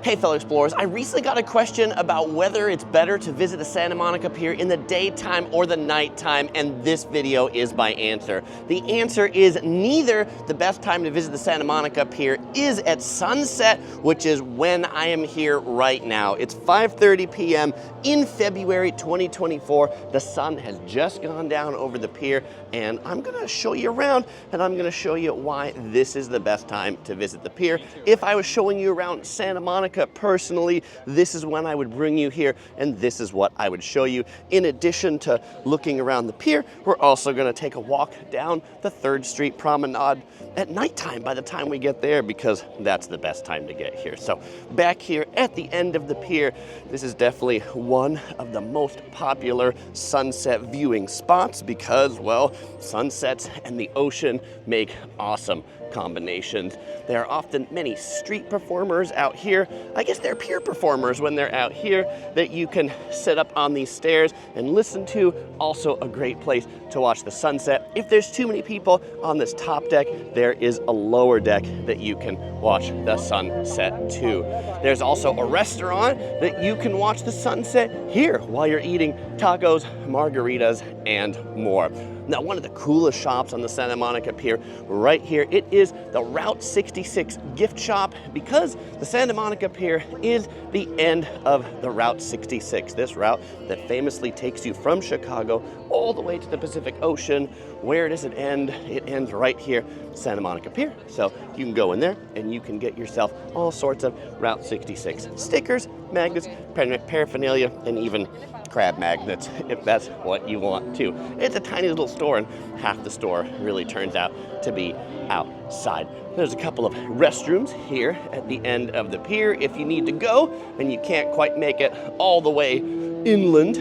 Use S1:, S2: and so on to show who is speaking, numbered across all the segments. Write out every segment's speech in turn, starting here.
S1: Hey fellow explorers, I recently got a question about whether it's better to visit the Santa Monica Pier in the daytime or the nighttime, and this video is my answer. The answer is neither. The best time to visit the Santa Monica Pier is at sunset, which is when I am here right now. It's 5:30 p.m. in February 2024. The sun has just gone down over the pier, and I'm gonna show you around, and I'm gonna show you why this is the best time to visit the pier. If I was showing you around Santa Monica personally, this is when I would bring you here, and this is what I would show you. In addition to looking around the pier, we're also gonna take a walk down the 3rd Street Promenade at nighttime by the time we get there, because that's the best time to get here. So back here at the end of the pier, this is definitely one of the most popular sunset viewing spots because, well, sunsets and the ocean make awesome combinations. There are often many street performers out here. I guess they're pier performers when they're out here that you can sit up on these stairs and listen to. Also a great place to watch the sunset. If there's too many people on this top deck, there is a lower deck that you can watch the sunset too. There's also a restaurant that you can watch the sunset here while you're eating tacos, margaritas, and more. Now, one of the coolest shops on the Santa Monica Pier right here, it is the Route 66 gift shop, because the Santa Monica Pier is the end of the Route 66, this route that famously takes you from Chicago all the way to the Pacific Ocean. Where does it end? It ends right here, Santa Monica Pier. So you can go in there and you can get yourself all sorts of Route 66 stickers, magnets, paraphernalia, and even crab magnets if that's what you want to. It's a tiny little store, and half the store really turns out to be outside. There's a couple of restrooms here at the end of the pier if you need to go and you can't quite make it all the way inland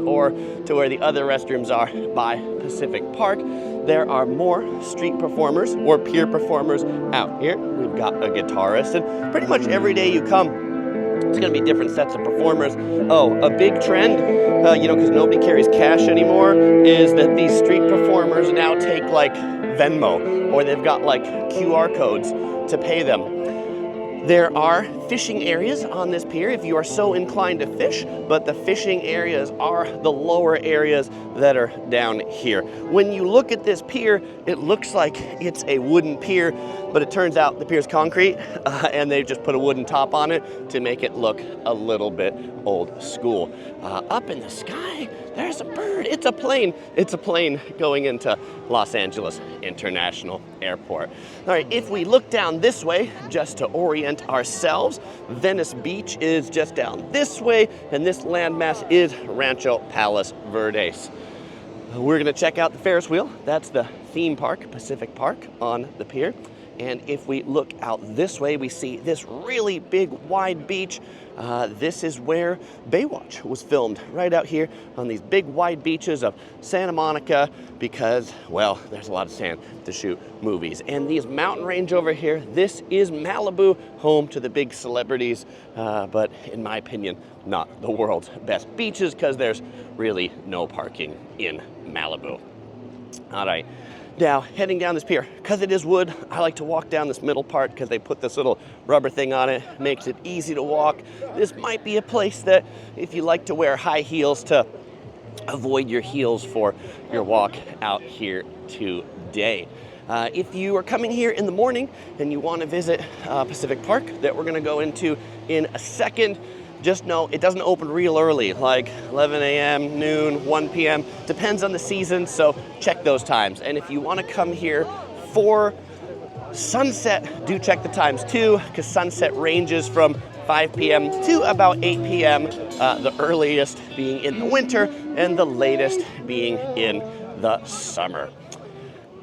S1: or to where the other restrooms are by Pacific Park. There are more street performers or pier performers out here. We've got a guitarist, and pretty much every day you come, it's gonna be different sets of performers. Oh, a big trend, because nobody carries cash anymore, is that these street performers now take like Venmo, or they've got like QR codes to pay them. There are fishing areas on this pier if you are so inclined to fish, but the fishing areas are the lower areas that are down here. When you look at this pier, it looks like it's a wooden pier, but it turns out the pier's concrete, and they've just put a wooden top on it to make it look a little bit old school. Up in the sky, there's a bird. It's a plane. It's a plane going into Los Angeles International Airport. All right, if we look down this way, just to orient ourselves, Venice Beach is just down this way, and this landmass is Rancho Palos Verdes. We're gonna check out the Ferris Wheel. That's the theme park, Pacific Park, on the pier. And if we look out this way, we see this really big, wide beach. This is where Baywatch was filmed, right out here on these big, wide beaches of Santa Monica, because, well, there's a lot of sand to shoot movies. And these mountain range over here, this is Malibu, home to the big celebrities, but in my opinion, not the world's best beaches, because there's really no parking in Malibu. All right. Now, heading down this pier, because it is wood, I like to walk down this middle part because they put this little rubber thing on it, makes it easy to walk. This might be a place that, if you like to wear high heels, to avoid your heels for your walk out here today. If you are coming here in the morning and you want to visit Pacific Park, that we're going to go into in a second, just know it doesn't open real early, like 11 a.m., noon, 1 p.m. Depends on the season, so check those times. And if you want to come here for sunset, do check the times too, because sunset ranges from 5 p.m. to about 8 p.m., the earliest being in the winter and the latest being in the summer.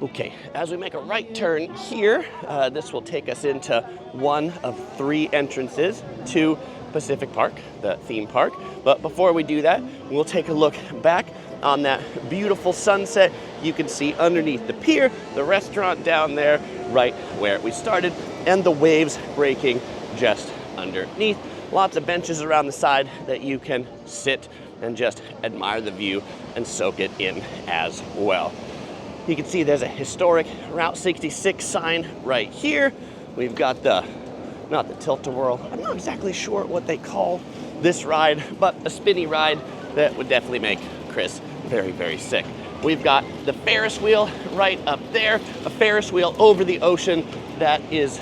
S1: Okay, as we make a right turn here, this will take us into one of 3 entrances to Pacific Park, the theme park. But before we do that, we'll take a look back on that beautiful sunset. You can see underneath the pier, the restaurant down there, right where we started, and the waves breaking just underneath. Lots of benches around the side that you can sit and just admire the view and soak it in as well. You can see there's a historic Route 66 sign right here. We've got not the tilt-a-whirl. I'm not exactly sure what they call this ride, but a spinny ride that would definitely make Chris very, very sick. We've got the Ferris wheel right up there, a Ferris wheel over the ocean that is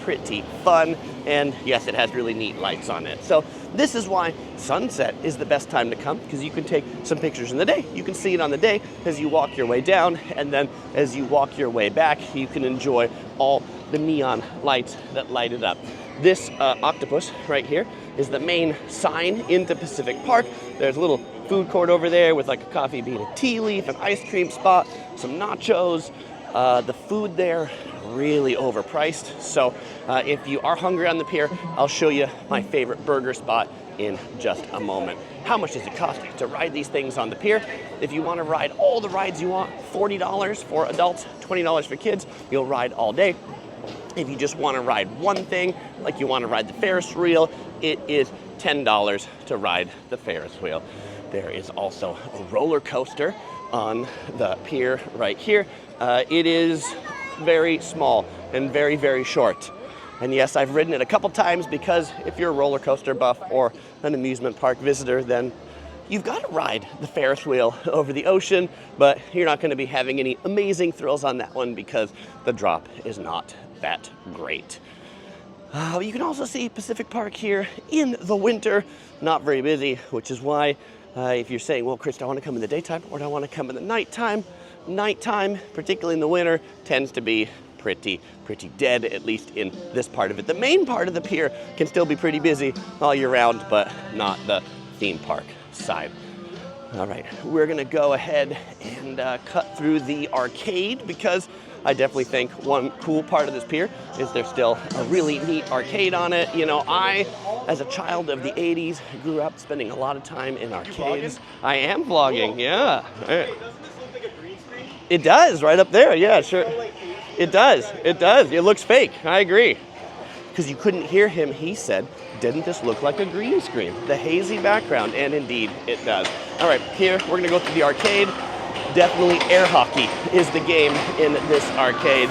S1: pretty fun. And yes, it has really neat lights on it. So this is why sunset is the best time to come, because you can take some pictures in the day. You can see it on the day as you walk your way down, and then as you walk your way back, you can enjoy all the neon lights that light it up. This octopus right here is the main sign into Pacific Park. There's a little food court over there with like a coffee bean and tea leaf, an ice cream spot, some nachos. The food there, really overpriced. So if you are hungry on the pier, I'll show you my favorite burger spot in just a moment. How much does it cost to ride these things on the pier? If you want to ride all the rides you want, $40 for adults, $20 for kids, you'll ride all day. If you just want to ride one thing, like you want to ride the Ferris wheel, it is $10 to ride the Ferris wheel. There is also a roller coaster on the pier right here. It is very small and very, very short. And yes, I've ridden it a couple times, because if you're a roller coaster buff or an amusement park visitor, then you've got to ride the Ferris wheel over the ocean, but you're not going to be having any amazing thrills on that one because the drop is not that great. You can also see Pacific Park here in the winter, not very busy, which is why if you're saying, well, Chris, do I want to come in the daytime or do I want to come in the nighttime? Nighttime, particularly in the winter, tends to be pretty dead, at least in this part of it. The main part of the pier can still be pretty busy all year round, but not the theme park side. All right, we're gonna go ahead and cut through the arcade, because I definitely think one cool part of this pier is there's still a really neat arcade on it. You know, I, as a child of the 80s, grew up spending a lot of time in arcades. I am vlogging, yeah.
S2: Hey, doesn't this look like a green screen?
S1: It does, right up there, yeah, sure. It does, it does. It looks fake, I agree. Because you couldn't hear him, he said, didn't this look like a green screen? The hazy background, and indeed it does. All right, here, we're gonna go through the arcade. Definitely air hockey is the game in this arcade.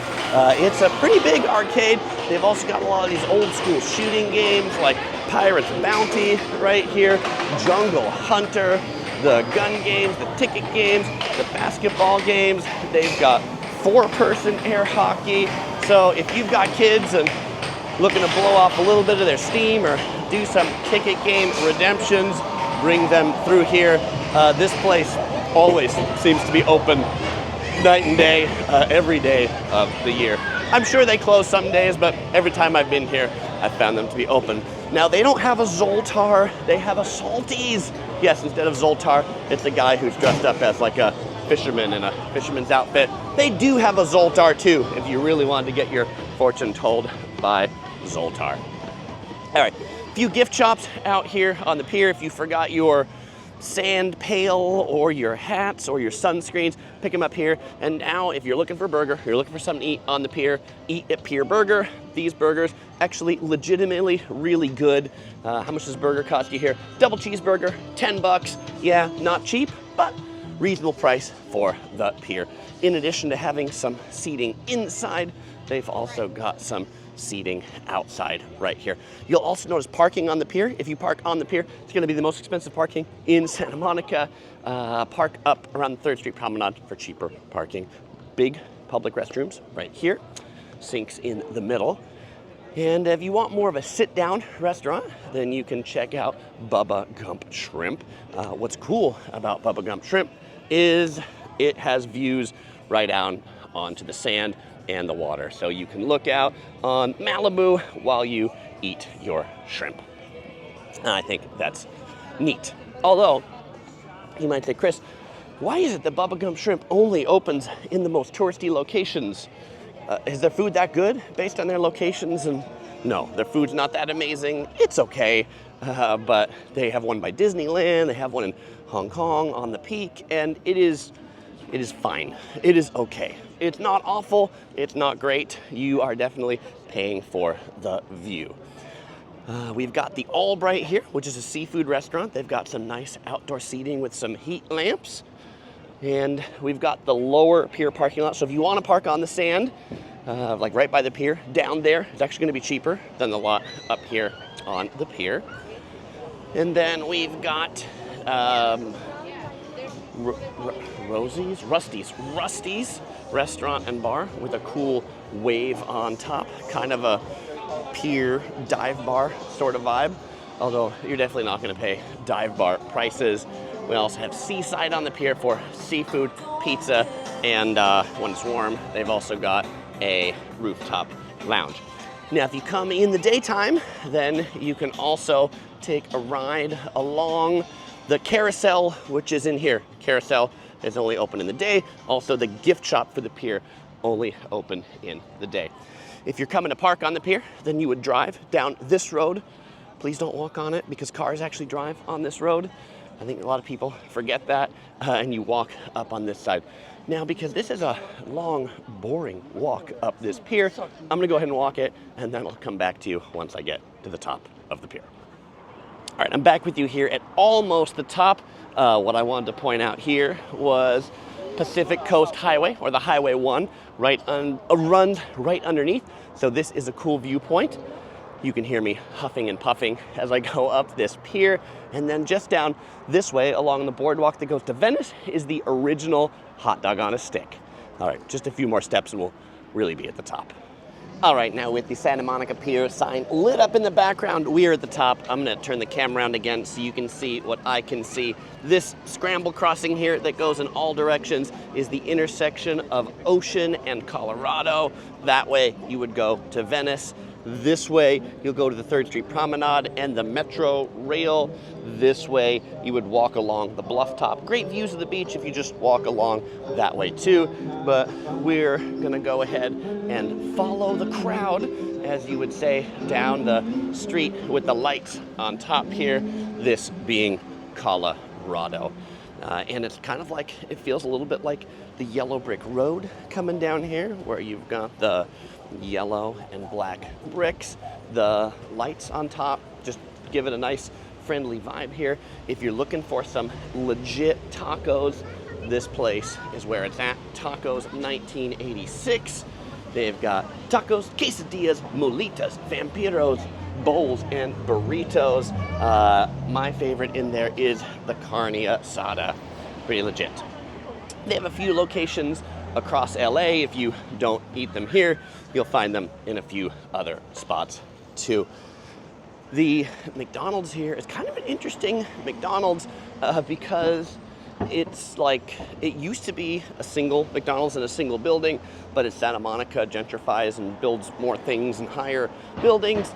S1: It's a pretty big arcade. They've also got a lot of these old school shooting games like Pirate's Bounty right here, Jungle Hunter, the gun games, the ticket games, the basketball games. They've got 4-person air hockey. So if you've got kids and looking to blow off a little bit of their steam or do some ticket game redemptions, bring them through here. This place always seems to be open night and day, every day of the year. I'm sure they close some days, but every time I've been here, I've found them to be open. Now, they don't have a Zoltar, they have a Salties. Yes, instead of Zoltar, it's a guy who's dressed up as like a fisherman in a fisherman's outfit. They do have a Zoltar too, if you really wanted to get your fortune told by Zoltar. All right, a few gift shops out here on the pier. If you forgot your sand pail or your hats or your sunscreens, pick them up here. And now if you're looking for a burger, you're looking for something to eat on the pier, eat at Pier Burger. These burgers actually legitimately really good. How much does burger cost you here? Double cheeseburger, 10 bucks. Yeah, not cheap, but reasonable price for the pier. In addition to having some seating inside, they've also got some seating outside right here. You'll also notice parking on the pier. If you park on the pier, it's going to be the most expensive parking in Santa Monica. Park up around the 3rd Street Promenade for cheaper parking. Big public restrooms right here. Sinks in the middle. And if you want more of a sit-down restaurant, then you can check out Bubba Gump Shrimp. What's cool about Bubba Gump Shrimp is it has views right down onto the sand and the water. So you can look out on Malibu while you eat your shrimp. And I think that's neat. Although, you might say, Chris, why is it that Bubba Gump Shrimp only opens in the most touristy locations? Is their food that good based on their locations? And no, their food's not that amazing. It's okay, but they have one by Disneyland, they have one in Hong Kong on the Peak, and it is fine. It is okay. It's not awful, it's not great. You are definitely paying for the view. We've got the Albright here, which is a seafood restaurant. They've got some nice outdoor seating with some heat lamps. And we've got the lower pier parking lot. So if you want to park on the sand, like right by the pier. Down there, it's actually going to be cheaper than the lot up here on the pier. And then we've got Rusty's restaurant and bar with a cool wave on top, kind of a pier dive bar sort of vibe, although you're definitely not going to pay dive bar prices. We also have Seaside on the pier for seafood, pizza, and when it's warm, they've also got a rooftop lounge. Now, if you come in the daytime, then you can also take a ride along the carousel, which is in here. Carousel is only open in the day. Also, the gift shop for the pier only open in the day. If you're coming to park on the pier, then you would drive down this road. Please don't walk on it because cars actually drive on this road. I think a lot of people forget that, and you walk up on this side. Now, because this is a long, boring walk up this pier, I'm gonna go ahead and walk it, and then I'll come back to you once I get to the top of the pier. All right, I'm back with you here at almost the top. What I wanted to point out here was Pacific Coast Highway, or the Highway 1, runs right underneath. So this is a cool viewpoint. You can hear me huffing and puffing as I go up this pier. And then just down this way along the boardwalk that goes to Venice is the original hot dog on a stick. All right, just a few more steps and we'll really be at the top. All right, now with the Santa Monica Pier sign lit up in the background, we are at the top. I'm gonna turn the camera around again so you can see what I can see. This scramble crossing here that goes in all directions is the intersection of Ocean and Colorado. That way you would go to Venice. This way, you'll go to the 3rd Street Promenade and the Metro Rail. This way, you would walk along the bluff top. Great views of the beach if you just walk along that way too. But we're gonna go ahead and follow the crowd, as you would say, down the street with the lights on top here, this being Colorado. And it's kind of like, it feels a little bit like the yellow brick road coming down here, where you've got the yellow and black bricks, the lights on top, just give it a nice friendly vibe here. If you're looking for some legit tacos, this place is where it's at. Tacos 1986. They've got tacos, quesadillas, molitas, vampiros, bowls, and burritos. My favorite in there is the carne asada. Pretty legit. They have a few locations across LA. If you don't eat them here, you'll find them in a few other spots too. The McDonald's here is kind of an interesting McDonald's because it's like, it used to be a single McDonald's in a single building, but as Santa Monica gentrifies and builds more things and higher buildings,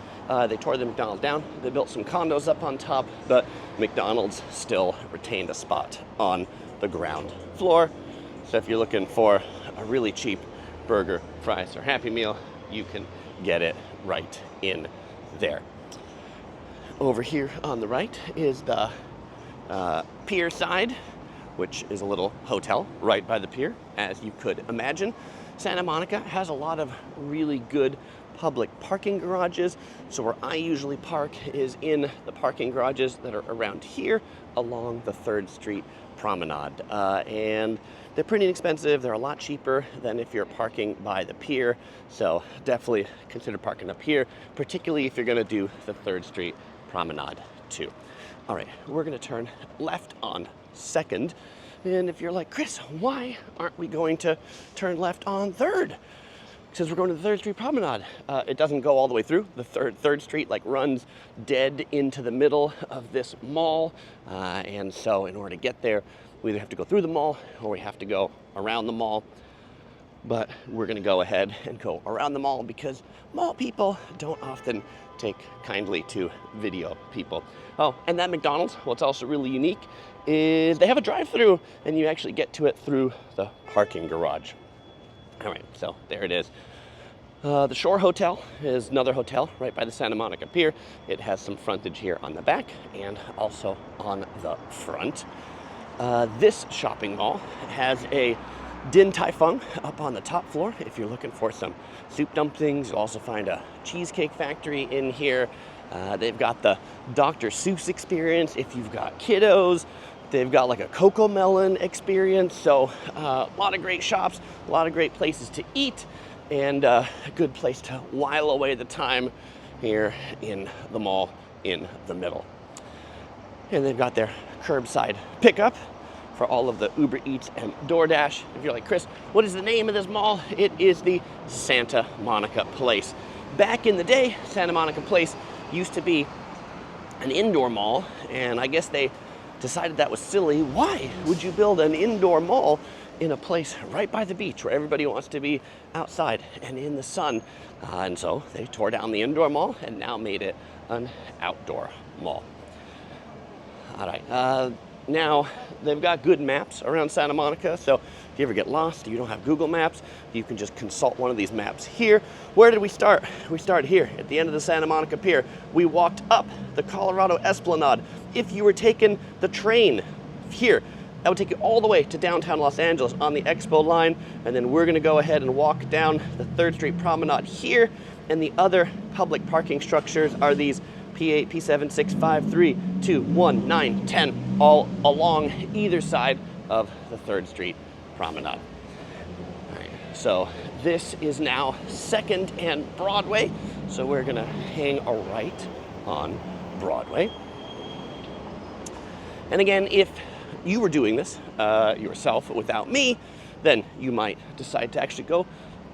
S1: they tore the McDonald's down. They built some condos up on top, but McDonald's still retained a spot on the ground floor. So if you're looking for a really cheap burger, fries, or Happy Meal, you can get it right in there. Over here on the right is the pier side, which is a little hotel right by the pier, as you could imagine. Santa Monica has a lot of really good public parking garages. So where I usually park is in the parking garages that are around here along the 3rd Street Promenade. And they're pretty inexpensive. They're a lot cheaper than if you're parking by the pier. So definitely consider parking up here, particularly if you're gonna do the 3rd Street Promenade too. All right, we're gonna turn left on 2nd. And if you're like, Chris, why aren't we going to turn left on 3rd? Since we're going to the 3rd Street Promenade. It doesn't go all the way through. The 3rd Street like runs dead into the middle of this mall. And so in order to get there, we either have to go through the mall or we have to go around the mall. But we're gonna go ahead and go around the mall because mall people don't often take kindly to video people. Oh, and that McDonald's, what's also really unique is they have a drive-through and you actually get to it through the parking garage. All right, so there it is. The Shore Hotel is another hotel right by the Santa Monica Pier. It has some frontage here on the back and also on the front. This shopping mall has a Din Tai Fung up on the top floor. If you're looking for some soup dumplings, you'll also find a cheesecake factory in here. They've got the Dr. Seuss experience if you've got kiddos. They've got like a Cocomelon experience. So a lot of great shops, a lot of great places to eat. and a good place to while away the time here in the mall in the middle. And they've got their curbside pickup for all of the Uber Eats and DoorDash. If you're like, Chris, what is the name of this mall? It is the Santa Monica Place. Back in the day, Santa Monica Place used to be an indoor mall, and I guess they decided that was silly. Why would you build an indoor mall in a place right by the beach where everybody wants to be outside and in the sun? And so they tore down the indoor mall and now made it an outdoor mall. All right, now they've got good maps around Santa Monica, so if you ever get lost, you don't have Google Maps, you can just consult one of these maps here. Where did we start? We started here at the end of the Santa Monica Pier. We walked up the Colorado Esplanade. If you were taking the train here, that would take you all the way to downtown Los Angeles on the Expo line, and then we're gonna go ahead and walk down the 3rd Street Promenade here, and the other public parking structures are these P8, P7, 6, 5, 3, 2, 1, 9, 10, all along either side of the 3rd Street Promenade. All right, so this is now 2nd and Broadway, so we're gonna hang a right on Broadway. And again, if you were doing this yourself without me, then you might decide to actually go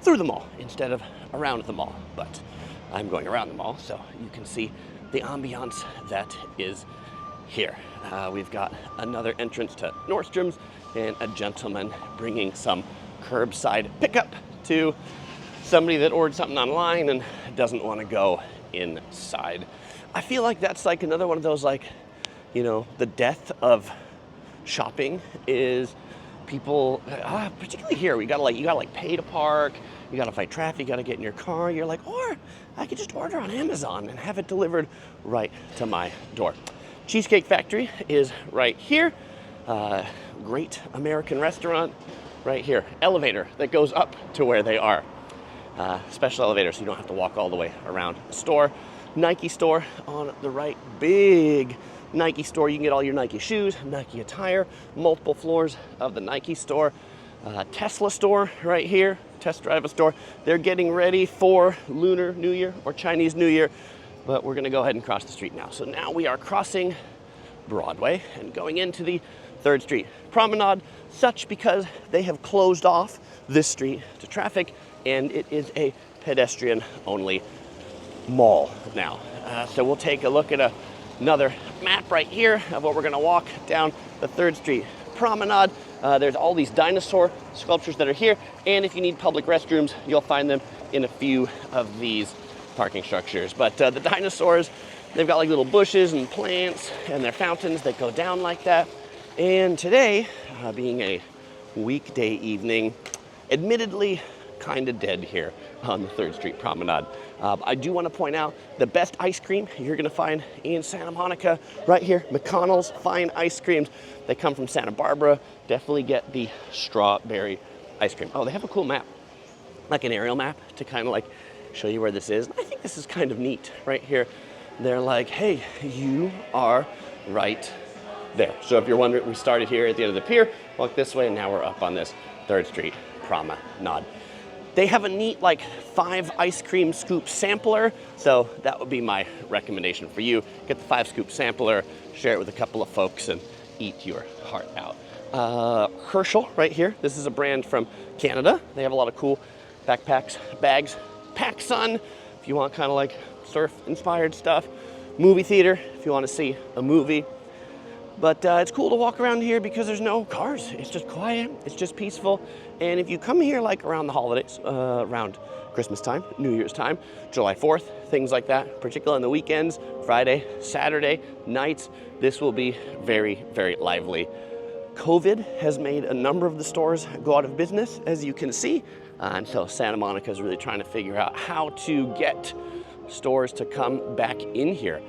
S1: through the mall instead of around the mall. But I'm going around the mall so you can see the ambiance that is here. We've got another entrance to Nordstrom's and a gentleman bringing some curbside pickup to somebody that ordered something online and doesn't want to go inside. I feel like that's like another one of those, like, you know, the death of shopping is people, particularly here, you gotta pay to park, you gotta fight traffic, you gotta get in your car. You're like, or I could just order on Amazon and have it delivered right to my door. Cheesecake Factory is right here. Great American restaurant right here. Elevator that goes up to where they are. Special elevator so you don't have to walk all the way around the store. Nike store on the right, big Nike store. You can get all your Nike shoes, Nike attire, multiple floors of the Nike store. Tesla store right here, test drive a store. They're getting ready for Lunar New Year or Chinese New Year, but we're gonna go ahead and cross the street now. So now we are crossing Broadway and going into the 3rd Street Promenade, such because they have closed off this street to traffic, and it is a pedestrian-only mall now. So we'll take a look at another map right here of what we're gonna walk down the 3rd Street Promenade. There's all these dinosaur sculptures that are here, and if you need public restrooms, you'll find them in a few of these parking structures. But the dinosaurs, they've got like little bushes and plants and their fountains that go down like that. And today, being a weekday evening, admittedly kind of dead here on the 3rd Street Promenade. I do want to point out the best ice cream you're going to find in Santa Monica right here, McConnell's Fine Ice Creams. They come from Santa Barbara. Definitely get the strawberry ice cream. Oh, they have a cool map, like an aerial map to kind of like show you where this is. I think this is kind of neat right here. They're like, hey, you are right there. So if you're wondering, we started here at the end of the pier, walk this way, and now we're up on this 3rd Street Promenade. They have a neat like 5 ice cream scoop sampler, so that would be my recommendation for you. Get the 5 scoop sampler, share it with a couple of folks, and eat your heart out. Herschel right here. This is a brand from Canada. They have a lot of cool backpacks, bags. PacSun, if you want kind of like surf-inspired stuff. Movie theater, if you want to see a movie. But it's cool to walk around here because there's no cars. It's just quiet, it's just peaceful. And if you come here like around the holidays, around Christmas time, New Year's time, July 4th, things like that, particularly on the weekends, Friday, Saturday, nights, this will be very, very lively. COVID has made a number of the stores go out of business, as you can see. And so Santa Monica is really trying to figure out how to get stores to come back in here.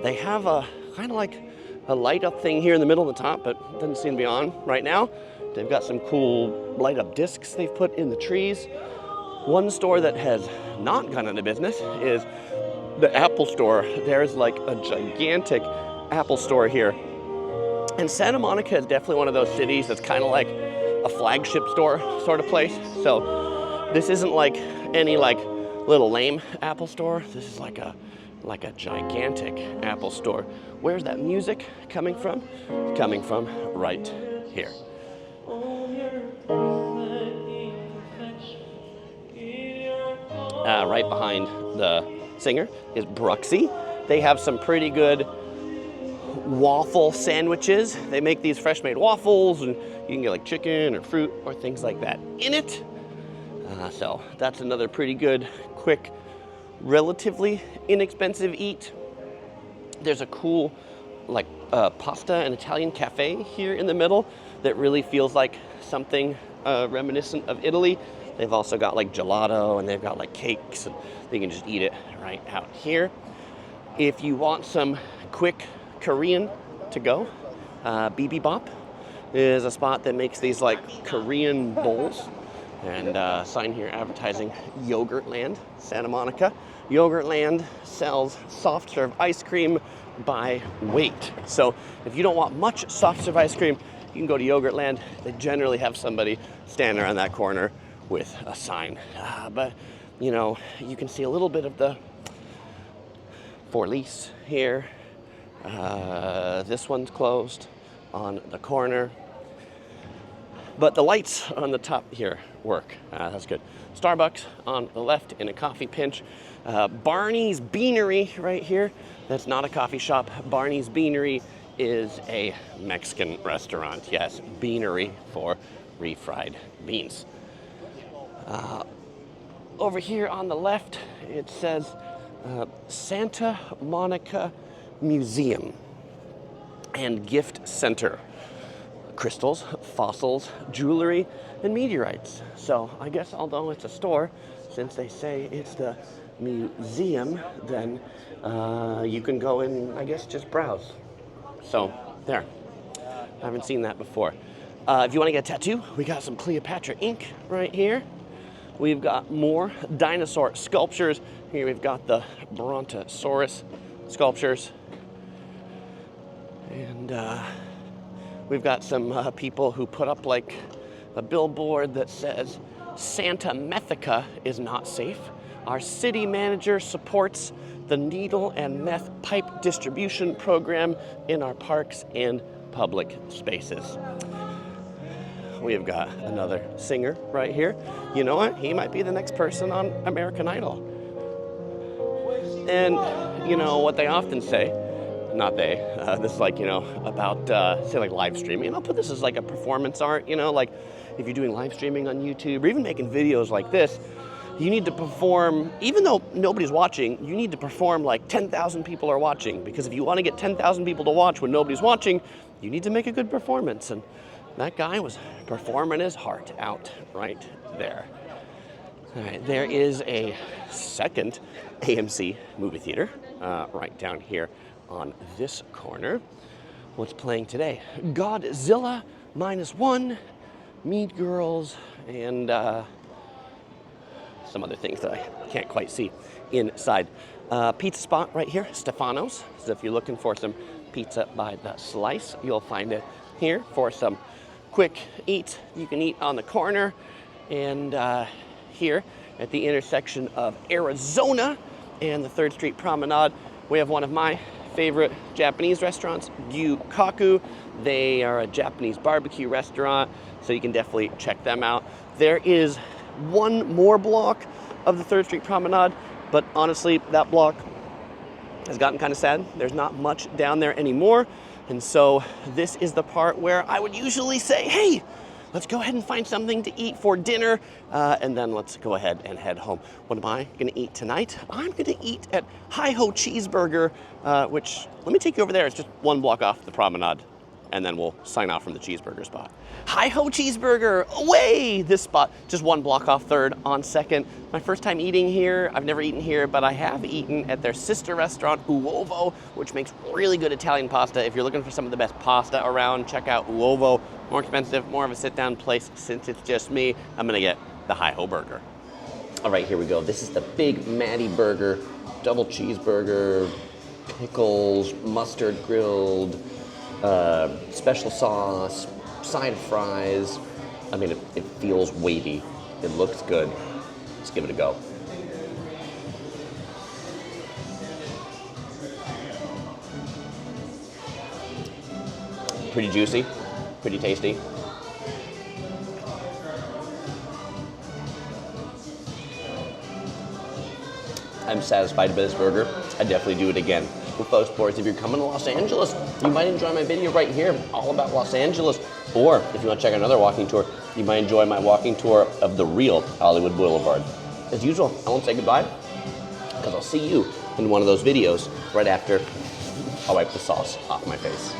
S1: They have a kind of like a light up thing here in the middle of the top, but it doesn't seem to be on right now. They've got some cool light up discs they've put in the trees. One store that has not gone into business is the Apple store. There's like a gigantic Apple store here. And Santa Monica is definitely one of those cities that's kind of like a flagship store sort of place. So This isn't like any like little lame Apple store. This is like a gigantic Apple store. Where's that music coming from? Coming from right here. Right behind the singer is Bruxy. They have some pretty good waffle sandwiches. They make these fresh made waffles, and you can get like chicken or fruit or things like that in it. So that's another pretty good, quick, relatively inexpensive eat. There's a cool like pasta and Italian cafe here in the middle that really feels like something reminiscent of Italy. They've also got like gelato, and they've got like cakes, and you can just eat it right out here. If you want some quick Korean to go, Bibi Bop is a spot that makes these like Korean bowls. And sign here advertising Yogurtland, Santa Monica. Yogurtland sells soft serve ice cream by weight. So if you don't want much soft serve ice cream, you can go to Yogurtland. They generally have somebody standing around that corner with a sign. But you know, you can see a little bit of the for lease here. This one's closed on the corner. But the lights on the top here work. That's good. Starbucks on the left in a coffee pinch. Barney's Beanery right here. That's not a coffee shop. Barney's Beanery is a Mexican restaurant. Yes, beanery for refried beans. Over here on the left, it says Santa Monica Museum and Gift Center. Crystals, fossils, jewelry, and meteorites. So I guess although it's a store, since they say it's the museum, then you can go and I guess just browse. So there, I haven't seen that before. If you want to get a tattoo, we got some Cleopatra ink right here. We've got more dinosaur sculptures. Here we've got the Brontosaurus sculptures. And we've got some people who put up like a billboard that says, Santa Methica is not safe. Our city manager supports the needle and meth pipe distribution program in our parks and public spaces. We've got another singer right here. You know what? He might be the next person on American Idol. And you know what they often say, not they, this is like, you know, about, say like live streaming. And I'll put this as like a performance art, you know, like if you're doing live streaming on YouTube or even making videos like this, you need to perform, even though nobody's watching, you need to perform like 10,000 people are watching. Because if you want to get 10,000 people to watch when nobody's watching, you need to make a good performance. And that guy was performing his heart out right there. All right, there is a second AMC movie theater right down here on this corner. What's playing today? Godzilla -1, Mean Girls, and some other things that I can't quite see inside. Pizza spot right here, Stefano's. So if you're looking for some pizza by the slice, you'll find it here for some quick eat. You can eat on the corner, and here at the intersection of Arizona and the 3rd Street Promenade, we have one of my favorite Japanese restaurants, Gyukaku. They are a Japanese barbecue restaurant, so you can definitely check them out. There is one more block of the 3rd Street Promenade, but honestly, that block has gotten kind of sad. There's not much down there anymore, and so this is the part where I would usually say, hey, let's go ahead and find something to eat for dinner, and then let's go ahead and head home. What am I gonna eat tonight? I'm gonna eat at Hi-Ho Cheeseburger, which, let me take you over there. It's just one block off the promenade, and then we'll sign off from the cheeseburger spot. Hi-Ho Cheeseburger, away! This spot, just one block off 3rd on 2nd. My first time eating here. I've never eaten here, but I have eaten at their sister restaurant, Uovo, which makes really good Italian pasta. If you're looking for some of the best pasta around, check out Uovo. More expensive, more of a sit-down place. Since it's just me, I'm gonna get the Hi-Ho burger. All right, here we go. This is the Big Matty Burger, double cheeseburger, pickles, mustard grilled, special sauce, side fries. I mean, it feels weighty. It looks good. Let's give it a go. Pretty juicy, pretty tasty. I'm satisfied by this burger. I'd definitely do it again. Well, folks, boys, if you're coming to Los Angeles, you might enjoy my video right here, all about Los Angeles. Or if you want to check out another walking tour, you might enjoy my walking tour of the real Hollywood Boulevard. As usual, I won't say goodbye, because I'll see you in one of those videos right after I wipe the sauce off my face.